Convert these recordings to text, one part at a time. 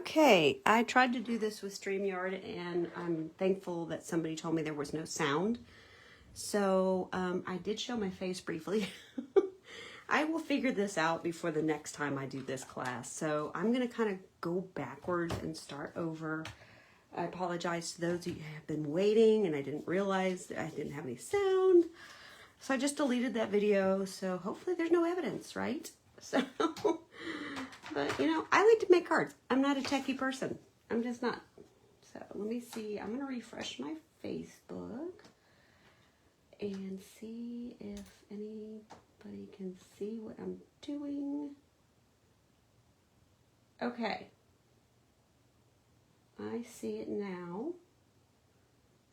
Okay, I tried to do this with StreamYard, and I'm thankful that somebody told me there was no sound. So I did show my face briefly. I will figure this out before the next time I do this class. So I'm going to kind of go backwards and start over. I apologize to those who have been waiting, and I didn't realize that I didn't have any sound. So I just deleted that video. So hopefully there's no evidence, right? So... But, you know, I like to make cards. I'm not a techie person. I'm just not. So, let me see. I'm going to refresh my Facebook and see if anybody can see what I'm doing. Okay. I see it now.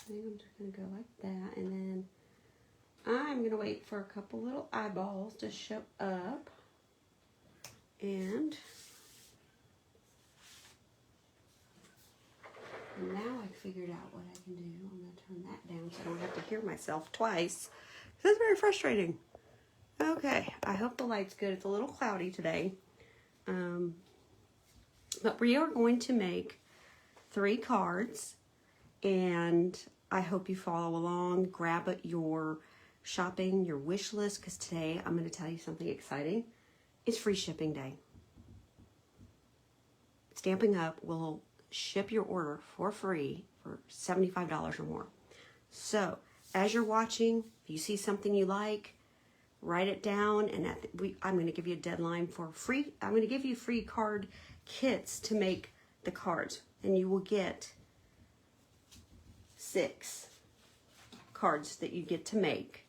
I think I'm just going to go like that. And then I'm going to wait for a couple little eyeballs to show up. And now I figured out what I can do. I'm going to turn that down so I don't have to hear myself twice. That's very frustrating. Okay, I hope the light's good. It's a little cloudy today. But we are going to make 3 cards. And I hope you follow along. Grab your shopping, your wish list, because today I'm going to tell you something exciting. It's free shipping day. Stampin' Up! Will ship your order for free for $75 or more. So, as you're watching, if you see something you like, write it down, and I'm going to give you a deadline for free. I'm going to give you free card kits to make the cards, and you will get 6 cards that you get to make.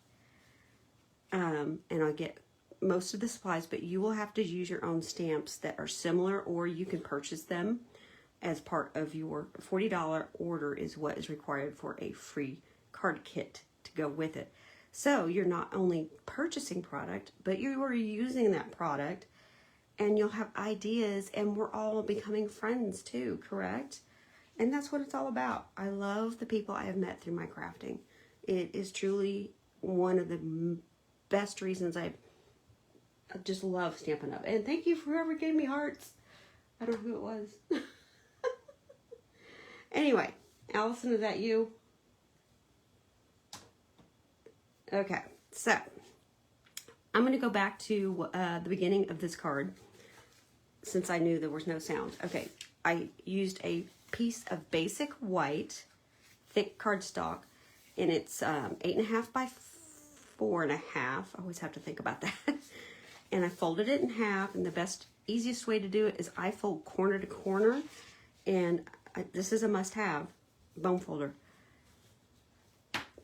And I'll get most of the supplies, but you will have to use your own stamps that are similar, or you can purchase them as part of your $40 order is what is required for a free card kit to go with it. So you're not only purchasing product, but you are using that product, and you'll have ideas, and we're all becoming friends too, correct? And that's what it's all about. I love the people I have met through my crafting. It is truly one of the best reasons I just love Stampin' Up! And thank you for whoever gave me hearts. I don't know who it was. Anyway, Allison, is that you? Okay, so I'm going to go back to the beginning of this card since I knew there was no sound. Okay, I used a piece of basic white thick cardstock, and it's 8.5 by 4.5. I always have to think about that. And I folded it in half, and the easiest way to do it is I fold corner to corner, and this is a must-have, bone folder.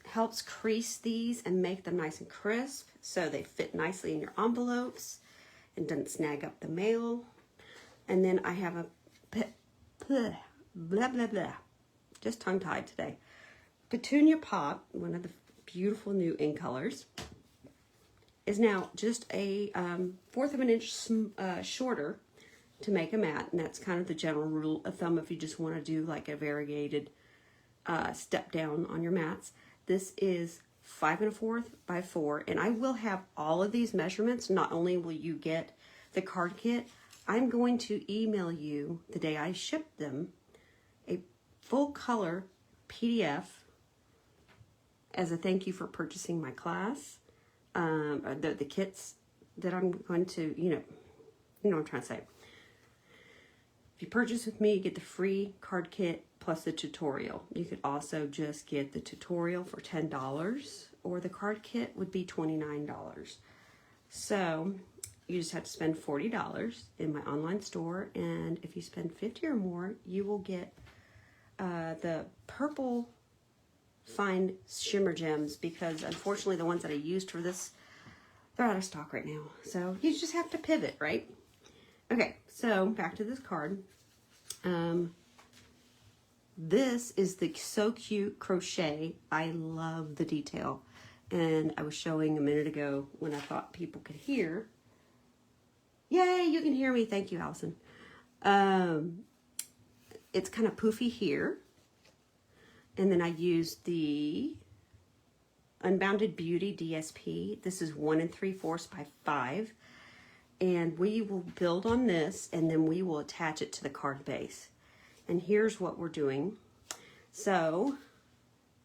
Helps crease these and make them nice and crisp so they fit nicely in your envelopes and doesn't snag up the mail. And then I have a blah, blah, blah, just tongue-tied today. Petunia Pop, one of the beautiful new in colors, is now just a 1/4 of an inch shorter to make a mat, and that's kind of the general rule of thumb if you just want to do like a variegated step down on your mats. This is 5 1/4 by 4, and I will have all of these measurements. Not only will you get the card kit, I'm going to email you the day I ship them a full color PDF as a thank you for purchasing my class. The kits that I'm going to, you know what I'm trying to say. If you purchase with me, you get the free card kit plus the tutorial. You could also just get the tutorial for $10, or the card kit would be $29. So you just have to spend $40 in my online store, and if you spend $50 or more, you will get the Purple Fine Shimmer Gems, because unfortunately the ones that I used for this, they're out of stock right now. So you just have to pivot, right? Okay, so back to this card. This is the So Cute crochet. I love the detail. And I was showing a minute ago when I thought people could hear. Yay, you can hear me. Thank you, Allison. It's kind of poofy here. And then I used the Unbounded Beauty DSP. This is 1 3/4 by 5. And we will build on this, and then we will attach it to the card base. And here's what we're doing. So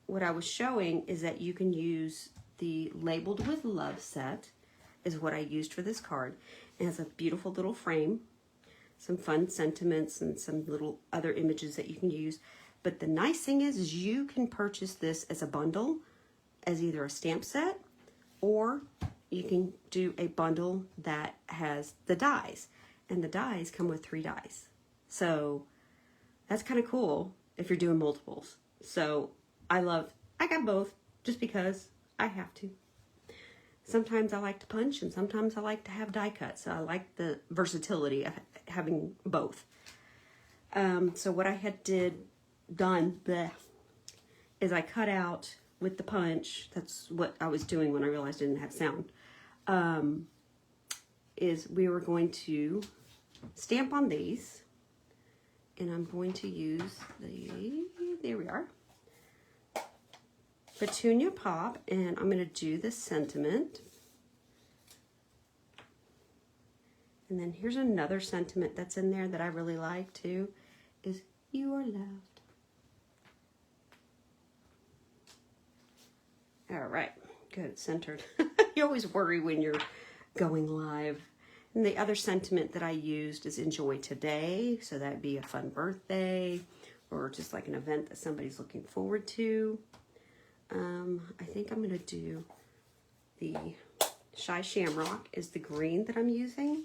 what I was showing is that you can use the Labeled with Love set is what I used for this card. It has a beautiful little frame, some fun sentiments, and some little other images that you can use. But the nice thing is you can purchase this as a bundle, as either a stamp set, or you can do a bundle that has the dies. And the dies come with 3 dies. So that's kind of cool if you're doing multiples. So I got both just because I have to. Sometimes I like to punch and sometimes I like to have die cuts. So I like the versatility of having both. So what I had done is I cut out with the punch. That's what I was doing when I realized I didn't have sound. Is we were going to stamp on these, and I'm going to use there we are, Petunia Pop, and I'm going to do the sentiment. And then here's another sentiment that's in there that I really like too, is you are loved. All right, good, centered. You always worry when you're going live. And the other sentiment that I used is enjoy today. So that'd be a fun birthday or just like an event that somebody's looking forward to. I think I'm gonna do the Shy Shamrock is the green that I'm using.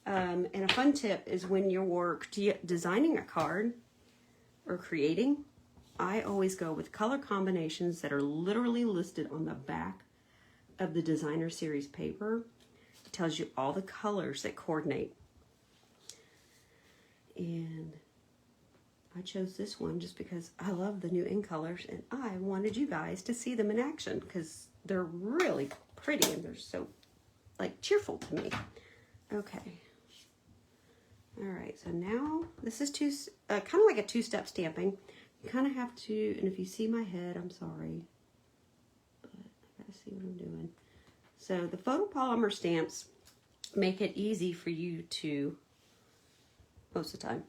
And a fun tip is when you're designing a card or creating, I always go with color combinations that are literally listed on the back of the designer series paper. It tells you all the colors that coordinate. And I chose this one just because I love the new in colors and I wanted you guys to see them in action because they're really pretty and they're so like cheerful to me. Okay. All right, so now this is kind of like a 2-step stamping. You kind of have to, and if you see my head, I'm sorry, but I gotta see what I'm doing. So the photopolymer stamps make it easy for you to, most of the time,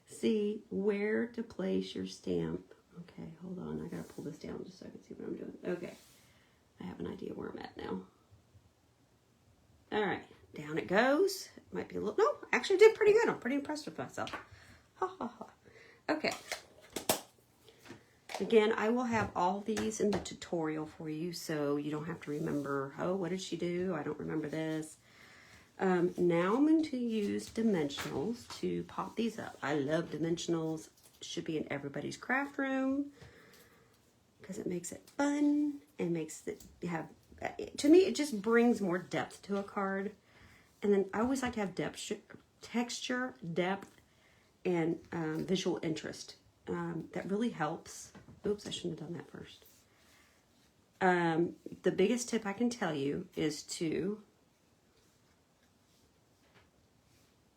see where to place your stamp. Okay, hold on, I gotta pull this down just so I can see what I'm doing. Okay, I have an idea where I'm at now. All right, down it goes. It might be a little, no, actually I did pretty good. I'm pretty impressed with myself. Ha ha ha. Okay. Again, I will have all these in the tutorial for you, so you don't have to remember, oh, what did she do? I don't remember this. Now I'm going to use dimensionals to pop these up. I love dimensionals. It should be in everybody's craft room because it makes it fun and makes it have, to me, it just brings more depth to a card. And then I always like to have depth, texture, depth, and visual interest. That really helps. Oops, I shouldn't have done that first. The biggest tip I can tell you is to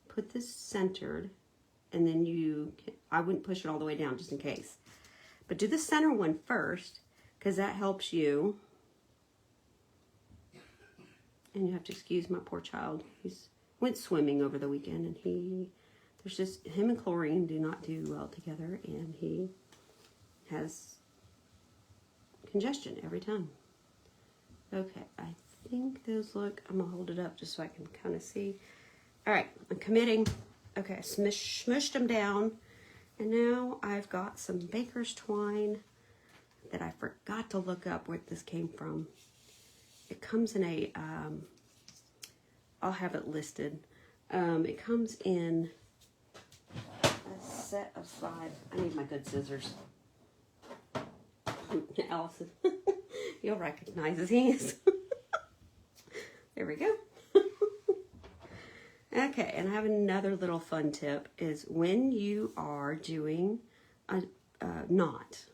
put this centered, and then I wouldn't push it all the way down just in case. But do the center one first, because that helps you. And you have to excuse my poor child. He's went swimming over the weekend, and there's just, him and chlorine do not do well together, and he has congestion every time. Okay, I think those look, I'm gonna hold it up just so I can kind of see. All right, I'm committing. Okay, smushed them down, and now I've got some baker's twine that I forgot to look up where this came from. It comes in a, I'll have it listed. It comes in a set of 5. I need my good scissors. Allison, you'll recognize these. There we go. Okay, and I have another little fun tip is when you are doing a knot,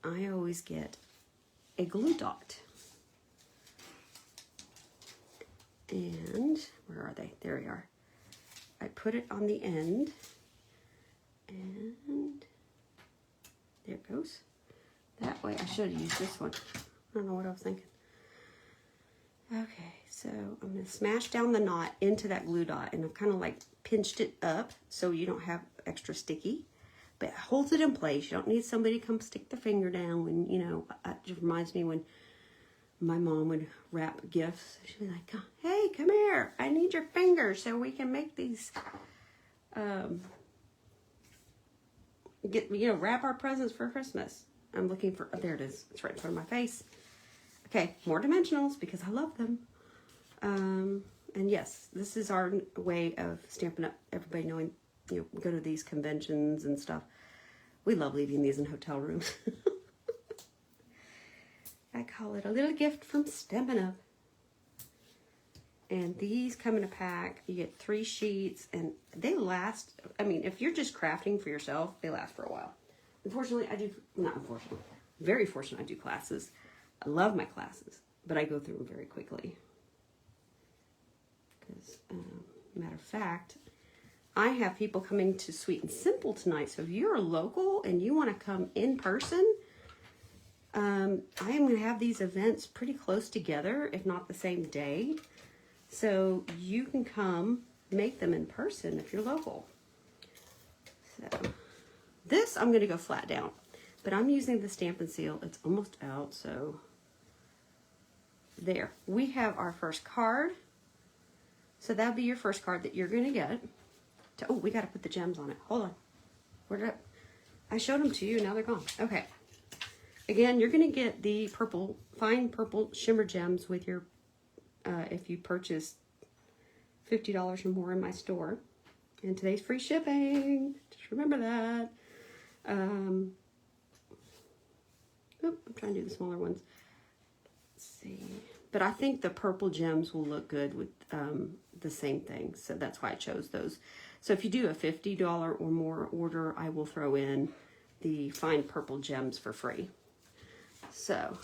I always get a glue dot. And where are they? There we are. I put it on the end, and there it goes. That way, I should have used this one. I don't know what I was thinking. Okay, so I'm going to smash down the knot into that glue dot, and I've kind of like pinched it up so you don't have extra sticky, but it holds it in place. You don't need somebody to come stick their finger down when, you know, it just reminds me when my mom would wrap gifts. She'd be like, hey, come here, I need your finger so we can make these, wrap our presents for Christmas. I'm looking for, oh, there it is. It's right in front of my face. Okay, more dimensionals because I love them. And yes, this is our way of stamping up everybody knowing, you know, we go to these conventions and stuff. We love leaving these in hotel rooms. I call it a little gift from Stampin' Up. And these come in a pack. You get 3 sheets and they last. I mean, if you're just crafting for yourself, they last for a while. Unfortunately, very fortunate I do classes. I love my classes, but I go through them very quickly. Because, matter of fact, I have people coming to Sweet and Simple tonight. So if you're local and you want to come in person, I am going to have these events pretty close together, if not the same day. So you can come make them in person if you're local. So this I'm going to go flat down, but I'm using the Stampin' Seal. It's almost out, so there. We have our first card. So that'll be your first card that you're going to get. Oh, we got to put the gems on it. Hold on. Where did I showed them to you. Now they're gone. Okay. Again, you're going to get the fine purple shimmer gems with your, if you purchase $50 or more in my store. And today's free shipping. Just remember that. I'm trying to do the smaller ones. Let's see. But I think the purple gems will look good with the same thing. So that's why I chose those. So if you do a $50 or more order, I will throw in the fine purple gems for free. So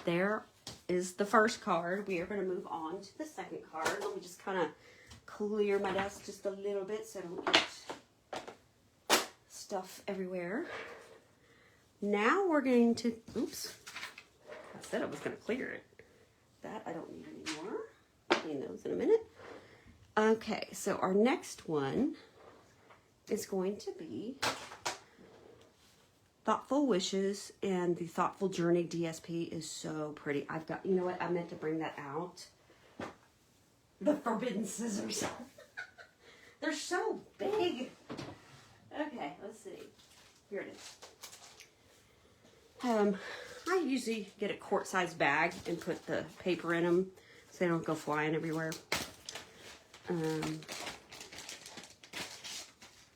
there is the first card. We are going to move on to the second card. Let me just kind of clear my desk just a little bit so I don't get stuff everywhere. Now we're going to, oops, I said I was going to clear it. That I don't need anymore. I'll clean those in a minute. Okay, so our next one is going to be Thoughtful Wishes, and the Thoughtful Journey DSP is so pretty. I've got, you know what, I meant to bring that out. The forbidden scissors. They're so big. Okay, let's see. Here it is. I usually get a quart-sized bag and put the paper in them so they don't go flying everywhere.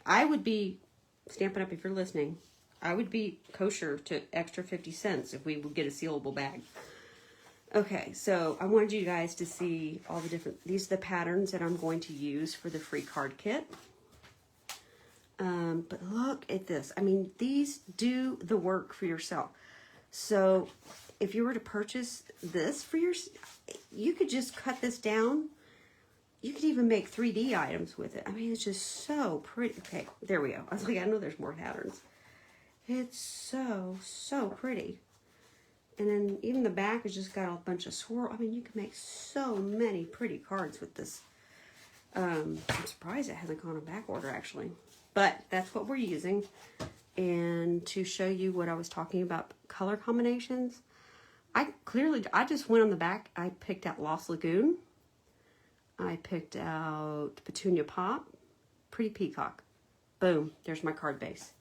I would be, Stampin' Up! If you're listening, I would be kosher to extra 50 cents if we would get a sealable bag. Okay, so I wanted you guys to see all the different, these are the patterns that I'm going to use for the free card kit. But look at this. I mean, these do the work for yourself. So if you were to purchase this for you could just cut this down. You could even make 3D items with it. I mean, it's just so pretty. Okay, there we go. I was like, I know there's more patterns. It's so, so pretty. And then even the back has just got a bunch of swirl. I mean, you can make so many pretty cards with this. I'm surprised it hasn't gone in back order, actually. But that's what we're using. And to show you what I was talking about, color combinations, I just went on the back. I picked out Lost Lagoon. I picked out Petunia Pop, Pretty Peacock. Boom, there's my card base.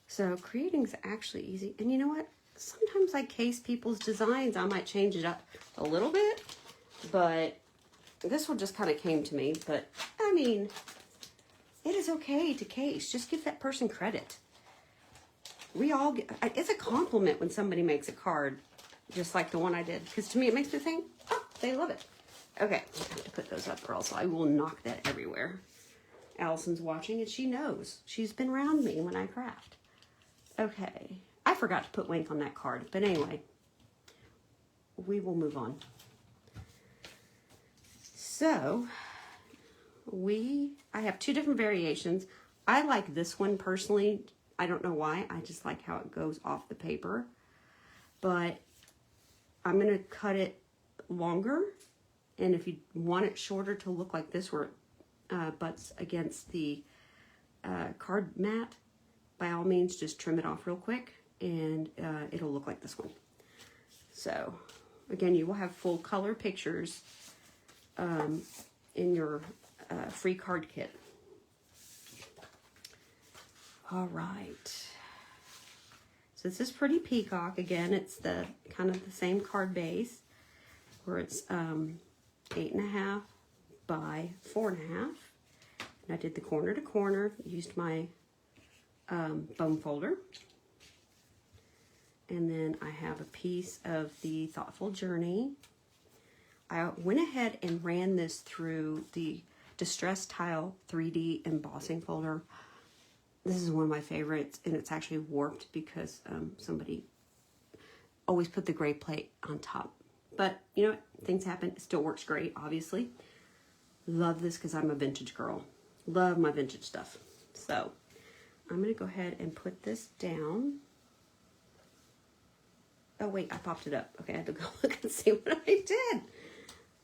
So creating is actually easy. And you know what? Sometimes I case people's designs. I might change it up a little bit, but this one just kind of came to me. But I mean, it is okay to case. Just give that person credit. We all get, it's a compliment when somebody makes a card just like the one I did, because to me it makes me think, oh, they love it. Okay, I have to put those up or else I will knock that everywhere. Allison's watching and she knows. She's been around me when I craft. Okay, I forgot to put Wink on that card, but anyway, we will move on. So, I have 2 different variations. I like this one personally. I don't know why. I just like how it goes off the paper. But I'm going to cut it longer. And if you want it shorter to look like this, where it butts against the card mat, by all means, just trim it off real quick, and it'll look like this one. So, again, you will have full color pictures in your free card kit. All right. So this is Pretty Peacock. Again, it's the kind of the same card base, where it's 8.5 by 4.5. And I did the corner to corner, used my bone folder. And then I have a piece of the Thoughtful Journey. I went ahead and ran this through the Distress Tile 3D embossing folder. This is one of my favorites, and it's actually warped because somebody always put the gray plate on top. But, you know what? Things happen. It still works great, obviously. Love this because I'm a vintage girl. Love my vintage stuff. So, I'm going to go ahead and put this down. Oh, wait, I popped it up. Okay, I had to go look and see what I did.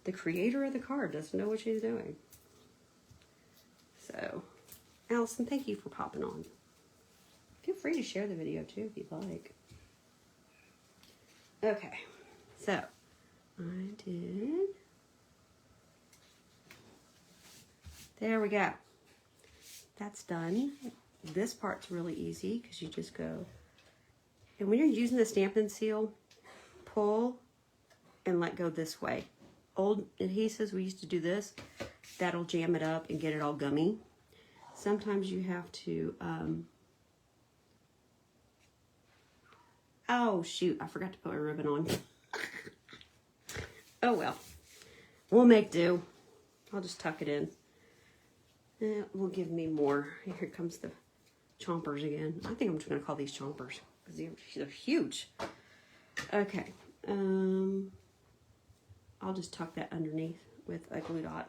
The creator of the card doesn't know what she's doing. So, Allison, thank you for popping on. Feel free to share the video too if you'd like. Okay, so I did. There we go. That's done. This part's really easy because you just go. And when you're using the Stampin' Seal, pull and let go this way. Old adhesives, we used to do this. That'll jam it up and get it all gummy. Sometimes you have to, oh shoot, I forgot to put my ribbon on. Oh well, we'll make do. I'll just tuck it in. It will give me more. Here comes the chompers again. I think I'm just gonna call these chompers because they're huge. Okay, I'll just tuck that underneath with a glue dot.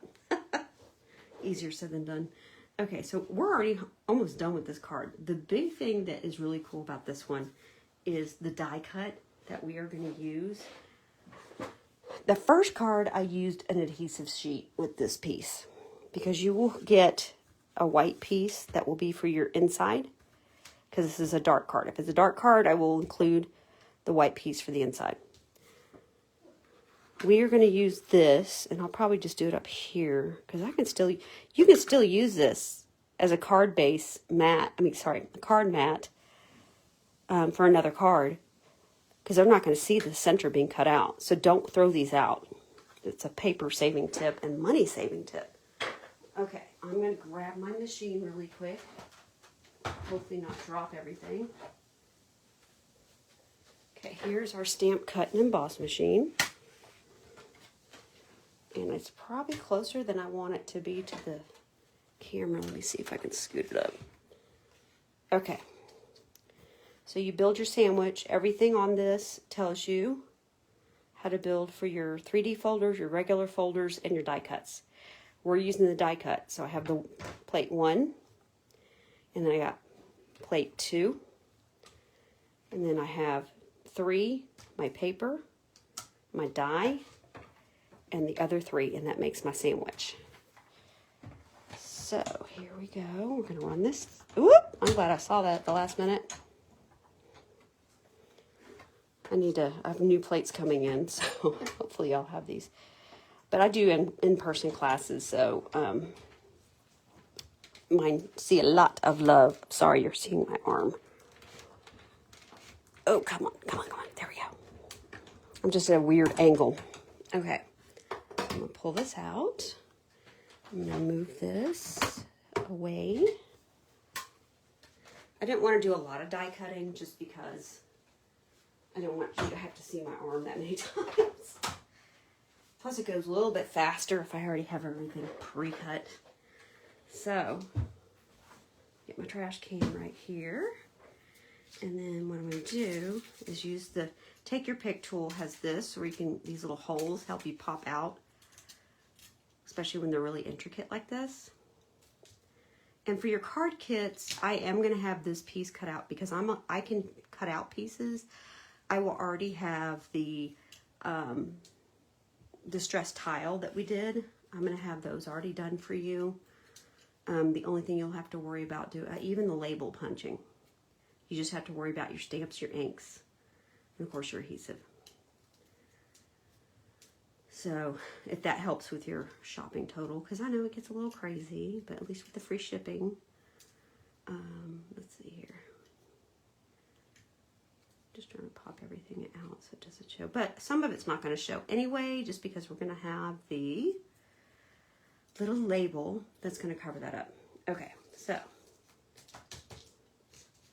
Easier said than done. Okay, so we're already almost done with this card. The big thing that is really cool about this one is the die cut that we are going to use. The first card, I used an adhesive sheet with this piece because you will get a white piece that will be for your inside because this is a dark card. If it's a dark card, I will include the white piece for the inside. We are going to use this, and I'll probably just do it up here because you can still use this as a card base mat. A card mat for another card because they're not going to see the center being cut out. So don't throw these out. It's a paper saving tip and money saving tip. Okay, I'm going to grab my machine really quick. Hopefully not drop everything. Okay, here's our stamp, cut, and emboss machine. And it's probably closer than I want it to be to the camera. Let me see if I can scoot it up. Okay. So you build your sandwich. Everything on this tells you how to build for your 3D folders, your regular folders, and your die cuts. We're using the die cut. So I have the plate 1. And then I got plate 2. And then I have 3, my paper, my die, and the other 3, and that makes my sandwich. So here we go. We're going to run this. Whoop! I'm glad I saw that at the last minute. I have new plates coming in, so hopefully I'll have these. But I do in-person classes, so mine see a lot of love. Sorry, you're seeing my arm. Oh, come on. There we go. I'm just at a weird angle. Okay. I'm going to pull this out. I'm going to move this away. I didn't want to do a lot of die cutting just because I don't want you to have to see my arm that many times. Plus it goes a little bit faster if I already have everything pre-cut. So, get my trash can right here. And then what I'm going to do is use the Take Your Pick tool. Has this where you can, these little holes help you pop out, especially when they're really intricate like this. And for your card kits, I am going to have this piece cut out because I can cut out pieces. I will already have the distress tile that we did. I'm going to have those already done for you. The only thing you'll have to worry about, even the label punching. You just have to worry about your stamps, your inks, and of course your adhesive. So if that helps with your shopping total, because I know it gets a little crazy, but at least with the free shipping. Let's see here. Just trying to pop everything out so it doesn't show. But some of it's not going to show anyway, just because we're going to have the little label that's going to cover that up. Okay, so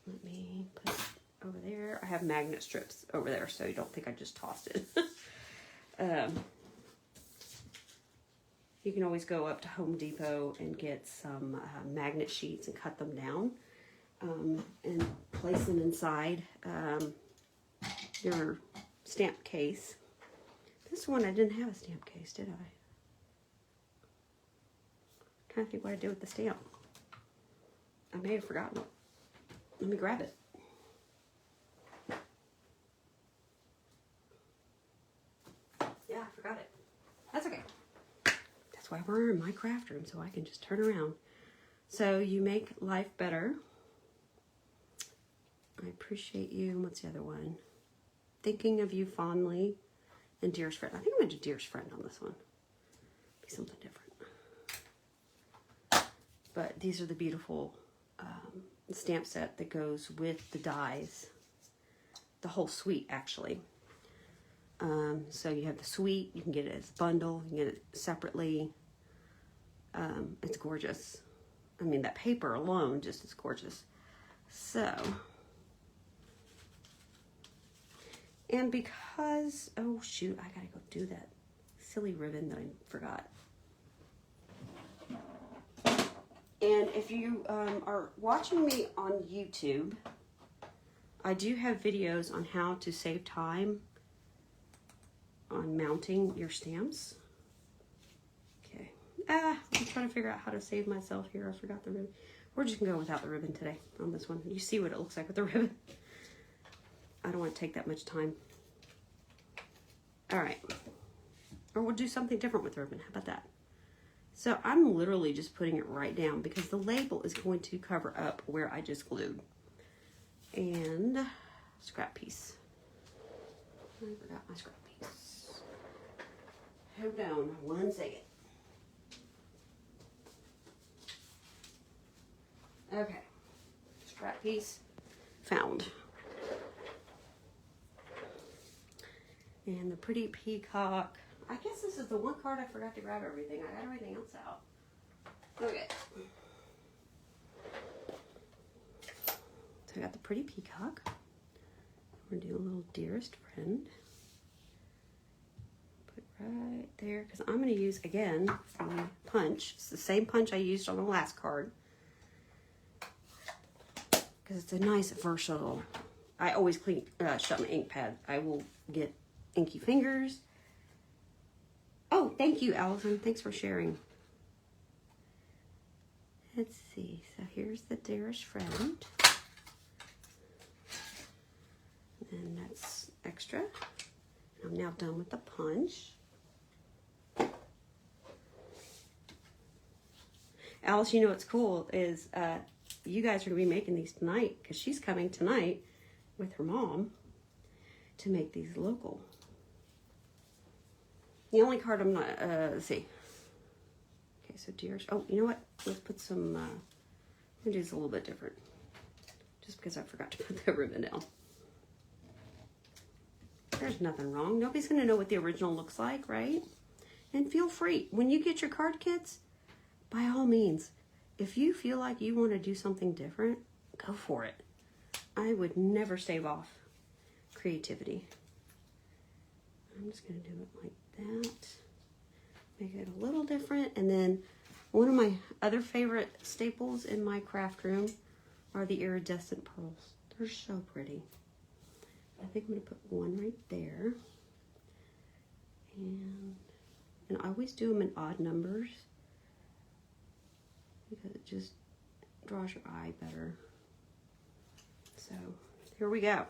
let me put it over there. I have magnet strips over there, so you don't think I just tossed it. You can always go up to Home Depot and get some magnet sheets and cut them down and place them inside your stamp case. This one I didn't have a stamp case, did I? I'm trying to think what I did with the stamp. I may have forgotten it. Let me grab it. Yeah, I forgot it. That's okay. That's why we're in my craft room, so I can just turn around. So you make life better. I appreciate you. What's the other one? Thinking of you fondly. And dearest friend. I think I'm going to do dearest friend on this one. Be something different. But these are the beautiful stamp set that goes with the dies. The whole suite, actually. So you have the suite. You can get it as a bundle. You can get it separately. It's gorgeous. I mean, that paper alone just is gorgeous. So, and because, oh shoot, I gotta go do that silly ribbon that I forgot. And if you are watching me on YouTube, I do have videos on how to save time on mounting your stamps. Okay. I'm trying to figure out how to save myself here. I forgot the ribbon. We're just going to go without the ribbon today on this one. You see what it looks like with the ribbon. I don't want to take that much time. All right. Or we'll do something different with the ribbon. How about that? So I'm literally just putting it right down because the label is going to cover up where I just glued. And scrap piece. I forgot my scrap piece. Hold on 1 second. Okay. Scrap piece found. And the pretty peacock. I guess this is the one card I forgot to grab everything. I got everything else out. Okay. So I got the pretty peacock. We're going to do a little dearest friend. Put right there. Because I'm going to use, again, the punch. It's the same punch I used on the last card. Because it's a nice, versatile. I always shut my ink pad. I will get inky fingers. Oh, thank you, Allison. Thanks for sharing. Let's see. So here's the dearest friend. And that's extra. I'm now done with the punch. Alice, you know what's cool is you guys are going to be making these tonight because she's coming tonight with her mom to make these local. The only card I'm not, let's see. Okay, so dearest, oh, you know what? Let's put some, I'm going to do this a little bit different. Just because I forgot to put the ribbon down. There's nothing wrong. Nobody's going to know what the original looks like, right? And feel free. When you get your card kits, by all means, if you feel like you want to do something different, go for it. I would never stave off creativity. I'm just going to do it like that. Make it a little different. And then one of my other favorite staples in my craft room are the iridescent pearls. They're so pretty. I think I'm going to put one right there. And I always do them in odd numbers because it just draws your eye better. So here we go.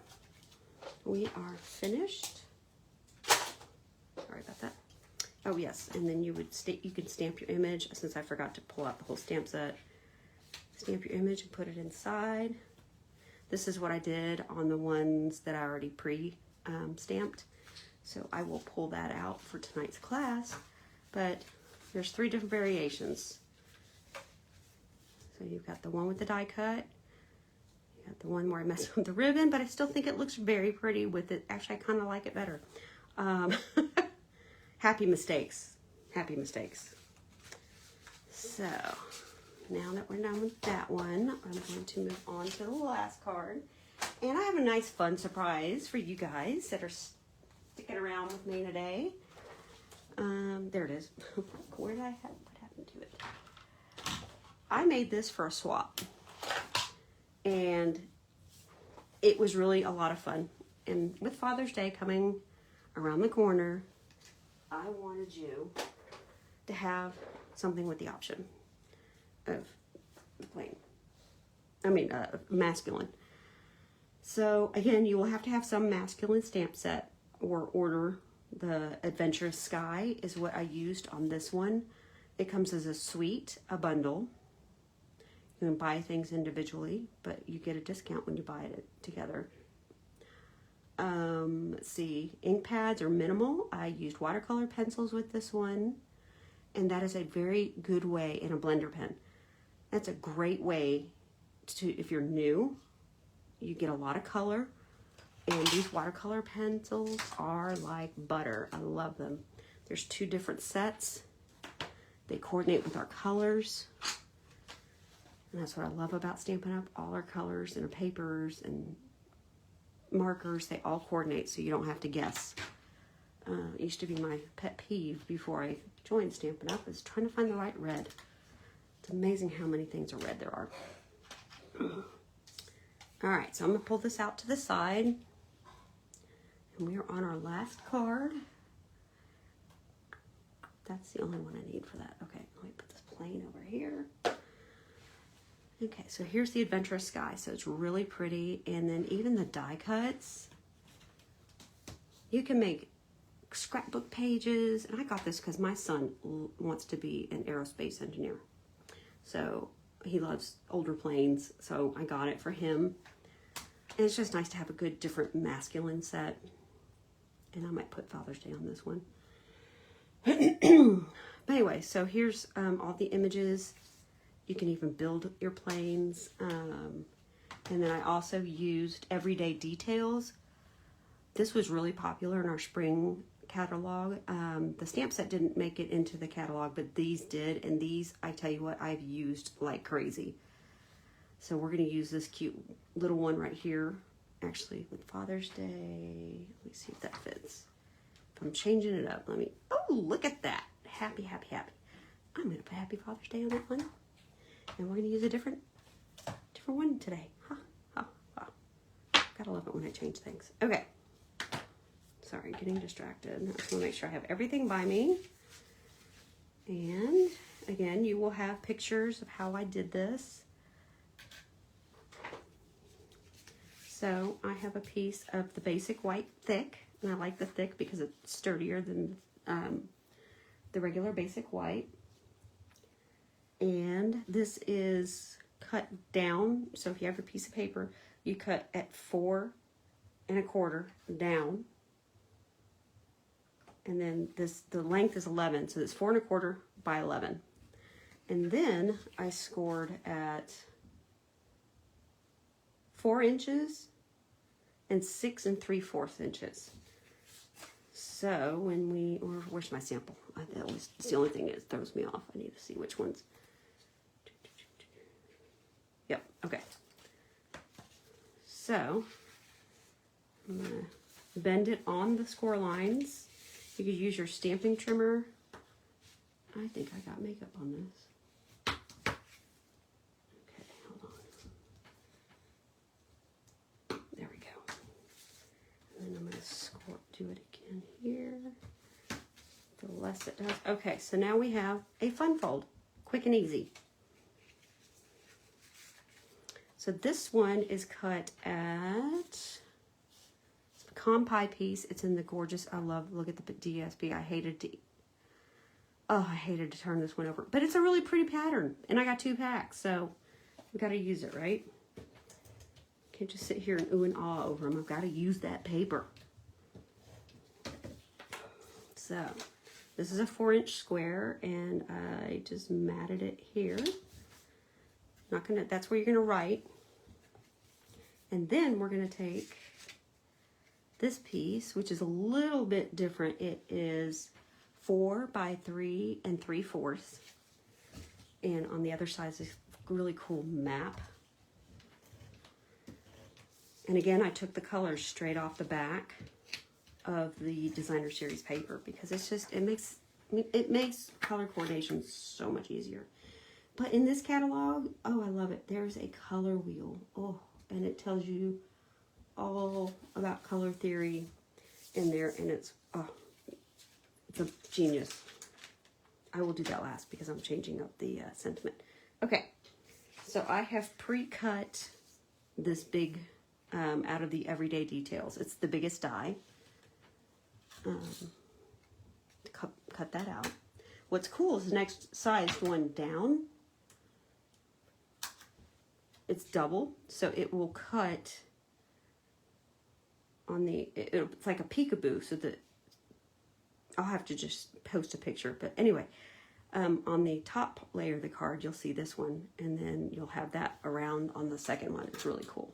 We are finished. Sorry about that. Oh yes, and then you can stamp your image. Since I forgot to pull out the whole stamp set, stamp your image and put it inside. This is what I did on the ones that I already pre-stamped. So I will pull that out for tonight's class. But there's 3 different variations. So you've got the one with the die cut. You got the one where I messed with the ribbon, but I still think it looks very pretty with it. Actually, I kind of like it better. Happy mistakes. Happy mistakes. So now that we're done with that one, I'm going to move on to the last card. And I have a nice fun surprise for you guys that are sticking around with me today. There it is. Where did I have, what happened to it? I made this for a swap. And it was really a lot of fun. And with Father's Day coming around the corner, I wanted you to have something with the option of plain. Masculine. So again, you will have to have some masculine stamp set or order. The Adventurous Sky is what I used on this one. It comes as a suite, a bundle. You can buy things individually, but you get a discount when you buy it together. Let's see, ink pads are minimal. I used watercolor pencils with this one, and that is a very good way in a blender pen. That's a great way to, if you're new, you get a lot of color, and these watercolor pencils are like butter. I love them. There's 2 different sets. They coordinate with our colors, and that's what I love about Stampin' Up. All our colors and our papers and markers, they all coordinate, so you don't have to guess. It used to be my pet peeve before I joined Stampin' Up, is trying to find the right red. It's amazing how many things of red there are. All right, so I'm gonna pull this out to the side, and we are on our last card. That's the only one I need for that. Okay, let me put this plain over here. Okay, so here's the Adventurous Sky. So it's really pretty. And then even the die cuts, you can make scrapbook pages. And I got this because my son wants to be an aerospace engineer. So he loves older planes. So I got it for him. And it's just nice to have a good different masculine set. And I might put Father's Day on this one. But anyway, so here's all the images. You can even build your planes. And then I also used Everyday Details. This was really popular in our spring catalog. The stamp set didn't make it into the catalog, but these did. And these, I tell you what, I've used like crazy. So we're going to use this cute little one right here. Actually, with Father's Day. Let me see if that fits. If I'm changing it up, let me... Oh, look at that. Happy, happy, happy. I'm going to put Happy Father's Day on that one. And we're going to use a different one today. Gotta love it when I change things. Okay. Sorry, getting distracted. I just want to make sure I have everything by me. And again, you will have pictures of how I did this. So I have a piece of the basic white thick. And I like the thick because it's sturdier than the regular basic white. And this is cut down. So if you have a piece of paper, you cut at 4 1/4 down. And then the length is 11. So it's 4 1/4 by 11. And then I scored at 4 inches and 6 3/4 inches. So when where's my sample? It's the only thing that throws me off. I need to see which ones. Yep, okay. So I'm gonna bend it on the score lines. You could use your stamping trimmer. I think I got makeup on this. Okay, hold on. There we go. And then I'm gonna do it again here. The less it does. Okay, so now we have a fun fold. Quick and easy. So this one is cut at, it's a pecan pie piece. It's in the gorgeous, look at the DSP. I hated to Oh, I hated to turn this one over. But it's a really pretty pattern. And I got 2 packs, so we got to use it, right? Can't just sit here and ooh and ah over them. I've got to use that paper. So, this is a 4-inch square, and I just matted it here. Not gonna. That's where you're gonna write. And then we're gonna take this piece, which is a little bit different. It is 4 by 3 3/4, and on the other side is a really cool map. And again, I took the colors straight off the back of the designer series paper because it's just it makes color coordination so much easier. But in this catalog, oh, I love it. There's a color wheel. Oh, and it tells you all about color theory in there, and it's a genius. I will do that last because I'm changing up the sentiment. Okay, so I have pre-cut this big out of the everyday details. It's the biggest die. Cut that out. What's cool is the next size one down. It's double, so it will cut on the, it's like a peekaboo, so that I'll have to just post a picture. But anyway, on the top layer of the card, you'll see this one, and then you'll have that around on the second one. It's really cool.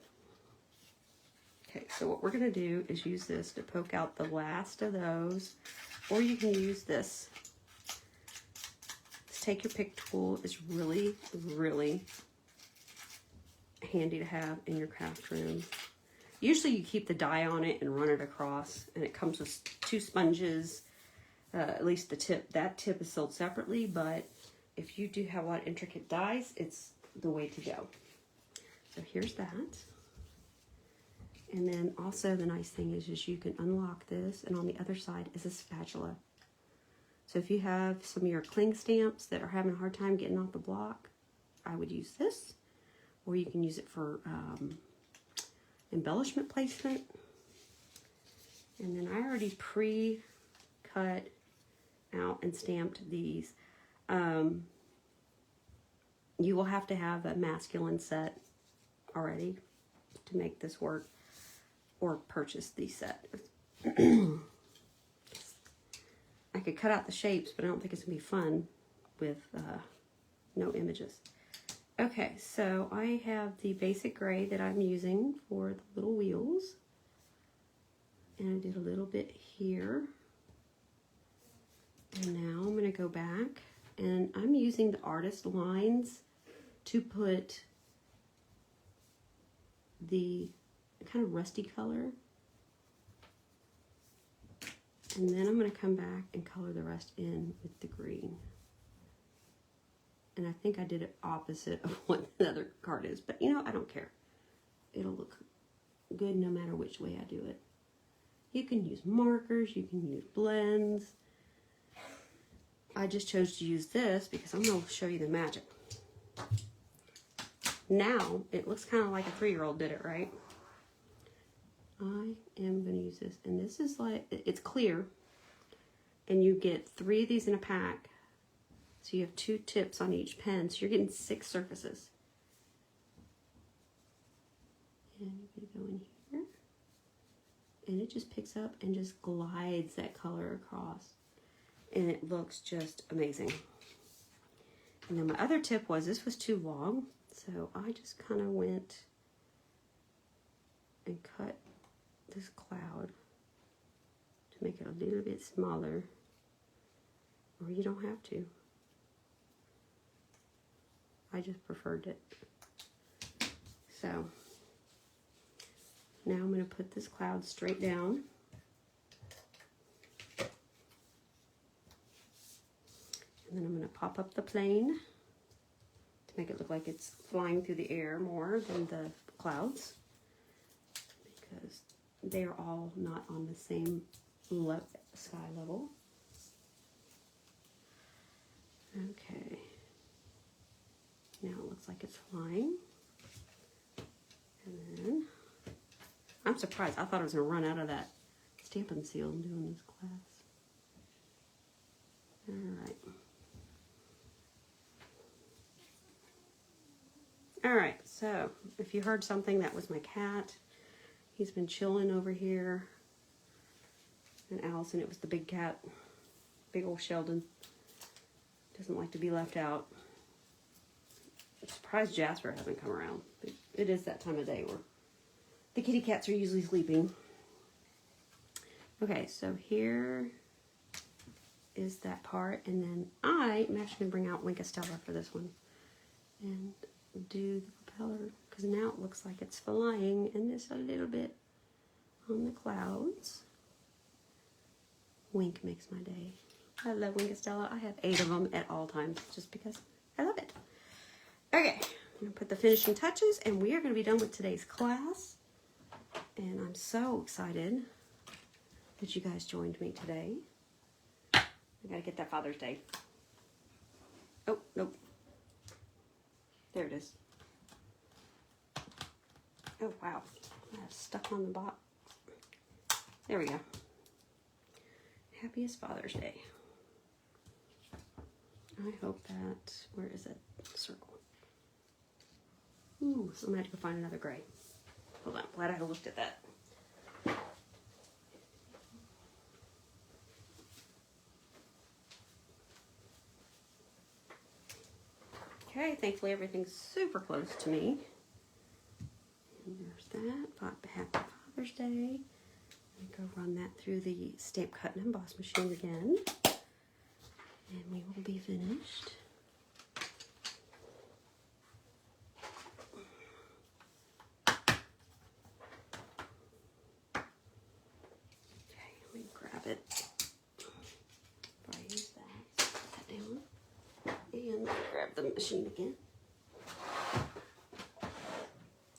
Okay, so what we're gonna do is use this to poke out the last of those, or you can use this. This take your pick tool is really, really handy to have in your craft room. Usually you keep the die on it and run it across, and it comes with 2 sponges. At least the tip, that tip is sold separately, but if you do have a lot of intricate dies, it's the way to go. So here's that. And then also the nice thing is you can unlock this, and on the other side is a spatula. So if you have some of your cling stamps that are having a hard time getting off the block, I would use this. Or you can use it for embellishment placement. And then I already pre-cut out and stamped these. You will have to have a masculine set already to make this work, or purchase the set. I could cut out the shapes, but I don't think it's gonna be fun with no images. Okay, so I have the basic gray that I'm using for the little wheels. And I did a little bit here. And now I'm going to go back, and I'm using the artist lines to put the kind of rusty color. And then I'm going to come back and color the rest in with the green. And I think I did it opposite of what the other card is. But, you know, I don't care. It'll look good no matter which way I do it. You can use markers. You can use blends. I just chose to use this because I'm going to show you the magic. Now, it looks kind of like a 3-year-old did it, right? I am going to use this. And this is like, it's clear. And you get 3 of these in a pack. So you have 2 tips on each pen, so you're getting 6 surfaces. And you're gonna go in here, and it just picks up and just glides that color across. And it looks just amazing. And then my other tip was, this was too long, so I just kind of went and cut this cloud to make it a little bit smaller, or you don't have to. I just preferred it. So now I'm going to put this cloud straight down. And then I'm going to pop up the plane to make it look like it's flying through the air more than the clouds, because they are all not on the same sky level. Okay. Now it looks like it's flying. And then, I'm surprised. I thought I was going to run out of that Stampin' Seal doing this class. Alright. All right, so if you heard something, that was my cat. He's been chilling over here. And Allison, it was the big cat. Big old Sheldon. Doesn't like to be left out. I'm surprised Jasper hasn't come around. But it is that time of day where the kitty cats are usually sleeping. Okay, so here is that part. And then I am actually going to bring out Wink Estella for this one. And do the propeller. Because now it looks like it's flying. And just a little bit on the clouds. Wink makes my day. I love Wink Estella. I have 8 of them at all times just because I love it. Okay, I'm going to put the finishing touches and we are going to be done with today's class. And I'm so excited that you guys joined me today. I got to get that Father's Day. Oh, nope. There it is. Oh, wow. That's stuck on the box. There we go. Happiest Father's Day. I hope that, where is it? Circle. Ooh, so I'm going to have to go find another gray. Hold on, glad I looked at that. Okay, thankfully everything's super close to me. And there's that. Happy Father's Day. I'm going to go run that through the stamp cut and emboss machine again. And we will be finished. Okay, let me grab it. Before I use that, put that down. And grab the machine again.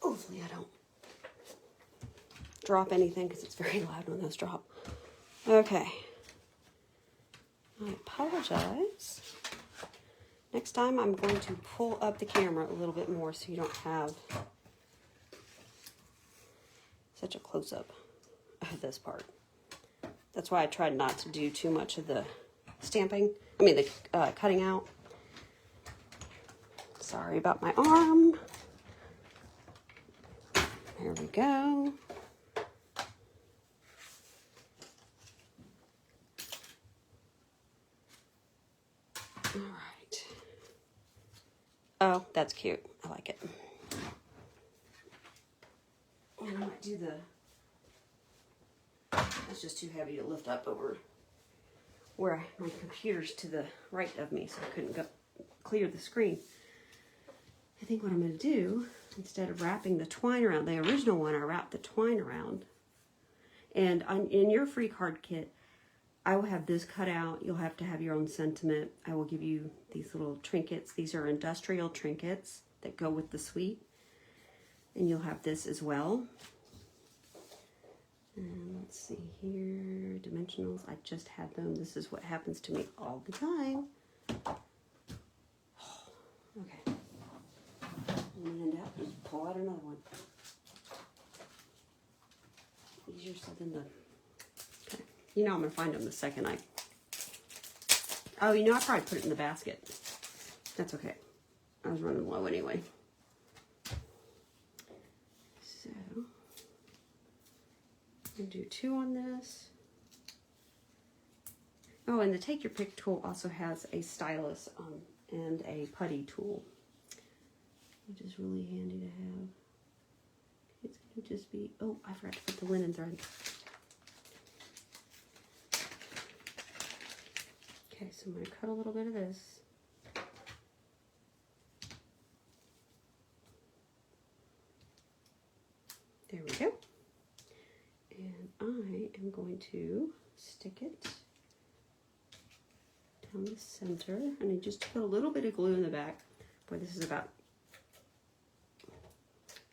Hopefully I don't drop anything because it's very loud when those drop. Okay. I apologize. Next time I'm going to pull up the camera a little bit more so you don't have such a close-up of this part. That's why I tried not to do too much of the stamping, the cutting out. Sorry about my arm. There we go. All right. Oh, that's cute. I like it. And I might do it's just too heavy to lift up over where my computer's to the right of me, so I couldn't go clear the screen. I think what I'm going to do, instead of wrapping the twine around, the original one, I wrapped the twine around. And in your free card kit, I will have this cut out. You'll have to have your own sentiment. I will give you these little trinkets. These are industrial trinkets that go with the suite. And you'll have this as well. And let's see here, dimensionals. I just had them. This is what happens to me all the time. Okay. And then just pull out another one. Easier said than done. Okay. You know I'm going to find them the second I... Oh, you know, I probably put it in the basket. That's okay. I was running low anyway. So, I'm going to do 2 on this. Oh, and the Take Your Pick tool also has a stylus and a putty tool, which is really handy to have. It's going to just be... Oh, I forgot to put the linen thread. Okay, so I'm going to cut a little bit of this. There we go. And I am going to stick it down the center. And I just put a little bit of glue in the back. Boy, this is about...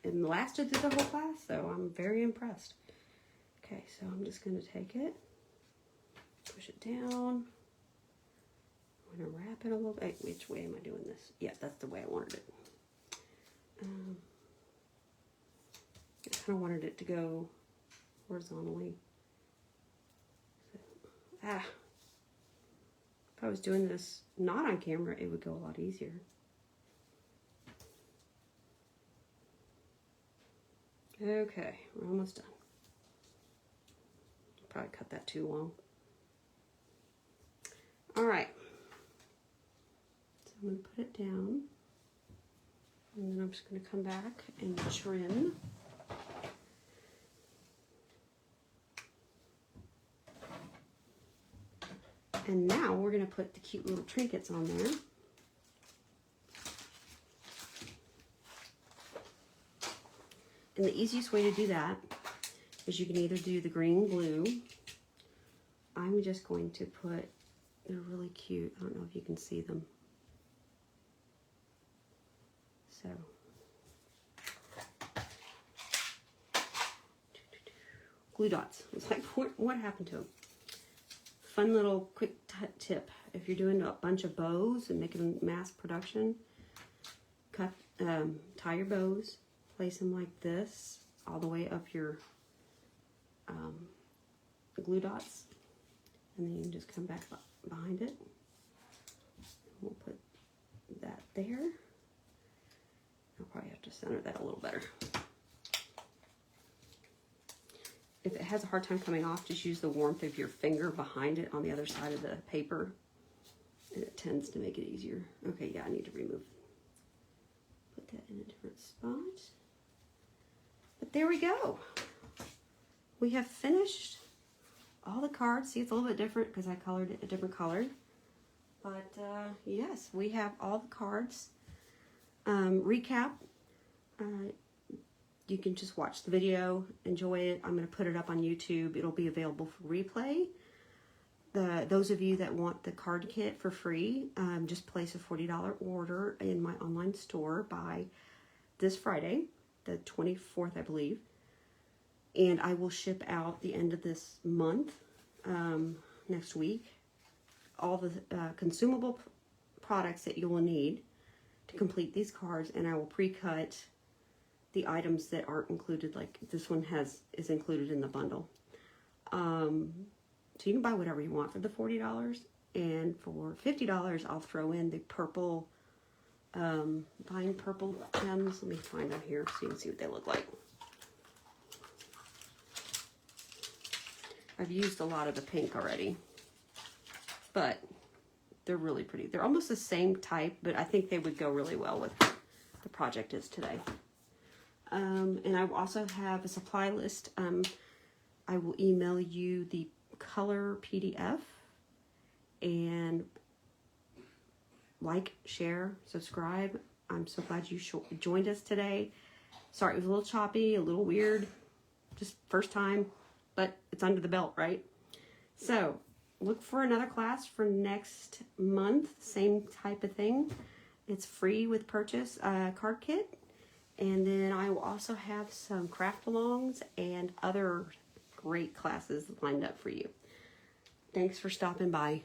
It lasted through the whole class, so I'm very impressed. Okay, so I'm just going to take it, push it down. I'm going to wrap it a little bit. Which way am I doing this? Yeah, that's the way I wanted it. I kind of wanted it to go horizontally. So, if I was doing this not on camera, it would go a lot easier. Okay, we're almost done. Probably cut that too long. All right. So I'm going to put it down. And then I'm just going to come back and trim. And now we're going to put the cute little trinkets on there. And the easiest way to do that is you can either do the green glue. I'm just going to put, they're really cute. I don't know if you can see them. So, glue dots. It's like, what happened to them? Fun little quick tip. If you're doing a bunch of bows and making mass production, tie your bows, place them like this, all the way up your glue dots, and then you can just come back behind it. We'll put that there. I'll probably have to center that a little better. If it has a hard time coming off, just use the warmth of your finger behind it on the other side of the paper, and it tends to make it easier. Okay, yeah, I need to put that in a different spot. But there we go. We have finished all the cards. See, it's a little bit different because I colored it a different color. But yes, we have all the cards. Recap. You can just watch the video, enjoy it. I'm going to put it up on YouTube. It'll be available for replay. Those of you that want the card kit for free, just place a $40 order in my online store by this Friday, the 24th, I believe. And I will ship out the end of this month, next week, all the consumable products that you will need to complete these cards, and I will pre-cut the items that aren't included, like this one is included in the bundle. So you can buy whatever you want for the $40, and for $50 I'll throw in the purple, fine purple gems. Let me find out here so you can see what they look like. I've used a lot of the pink already, but they're really pretty. They're almost the same type, but I think they would go really well with what the project is today. And I will also have a supply list. I will email you the color PDF, and like, share, subscribe. I'm so glad you joined us today. Sorry, it was a little choppy, a little weird, just first time, but it's under the belt, right? So look for another class for next month, same type of thing. It's free with purchase, card kit. And then I will also have some craft alongs and other great classes lined up for you. Thanks for stopping by.